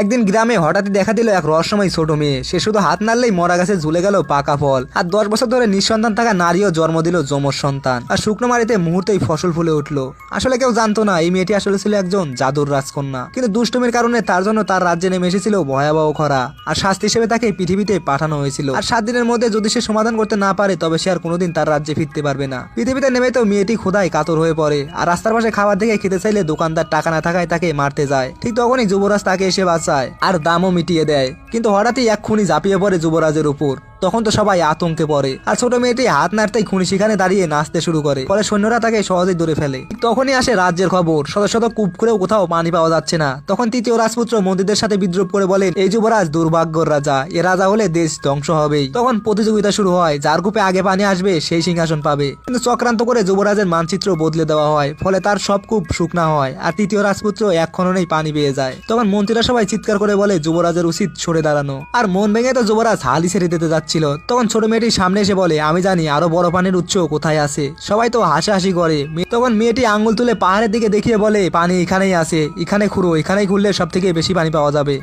একদিন গ্রামে হঠাৎই দেখা দিল এক রহস্যময় ছোট মেয়ে। সে শুধু হাত নাড়লেই মরা গাছে ঝুলে গেল পাকা ফল। আর 10 বছর ধরে নিঃসন্তান থাকা নারীও জন্ম দিল যমজ সন্তান। আর শুকনো মাটিতে মুহূর্তেই ফসল ফুলে উঠলো। আসলে কেউ জানতো না এই মেয়েটি আসলে ছিল একজন জাদুর রাজকন্যা। কিন্তু দুষ্টুমির কারণে তার জন্য তার রাজ্যে নেমে এসেছিল ভয়াবহ খরা। আর শাস্তি হিসেবে তাকে পৃথিবীতে পাঠানো হয়েছিল। আর 7 দিনের মধ্যে যদি সে সমাধান করতে না পারে তবে সে আর কোনোদিন তার রাজ্যে ফিরতে পারবে না। পৃথিবীতে নেমে তো মেয়েটি ক্ষুধায় কাতর হয়ে পড়ে। আর রাস্তার পাশে খাবার দেখে খেতে চাইলে দোকানদার টাকা না থাকায় তাকে মারতে যায়। ঠিক তখনই যুবরাজ তাকে এসে বাঁচায় আর দামও মিটিয়ে দেয়। কিন্তু হঠাৎই এক খুনি ঝাঁপিয়ে পড়ে যুবরাজের উপর। তখন তো সবাই আতঙ্কে পড়ে। আর ছোট মেয়েটি হাত নাড়তেই খুনি সেখানে দাঁড়িয়ে নাচতে শুরু করে। ফলে সৈন্যরা তাকে সহজেই ধরে ফেলে। তখনই আসে রাজ্যের খবর, শত শত কূপ করেও কোথাও পানি পাওয়া যাচ্ছে না। তখন তৃতীয় রাজপুত্র মন্ত্রীদের সাথে বিদ্রোহ করে বলেন, এই যুবরাজ দুর্ভাগ্যর রাজা, এ রাজা হলে দেশ ধ্বংস হবেই। তখন প্রতিযোগিতা শুরু হয়, যার কূপে আগে পানি আসবে সেই সিংহাসন পাবে। কিন্তু চক্রান্ত করে যুবরাজের মানচিত্র বদলে দেওয়া হয়। ফলে তার সব কূপ শুকনা হয়। আর তৃতীয় রাজপুত্র এক খননেই পানি পেয়ে যায়। তখন মন্ত্রীরা সবাই চিৎকার করে বলে যুবরাজের উচিত সরে দাঁড়ানো। আর মন ভেঙে তো যুবরাজ হালই ছেড়ে দিতে যাচ্ছিল। তখন ছোট মেয়েটি সামনে এসে বলে, আমি জানি আরো বড় পানির উৎস কোথায় আছে। সবাই তো হাসাহাসি করে। তখন মেয়েটি আঙ্গুল তুলে পাহাড়ের দিকে দেখিয়ে বলে, পানি এখানেই আছে, এখানে খুঁড়ো, এখানেই খুললে সব থেকে বেশি পানি পাওয়া যাবে।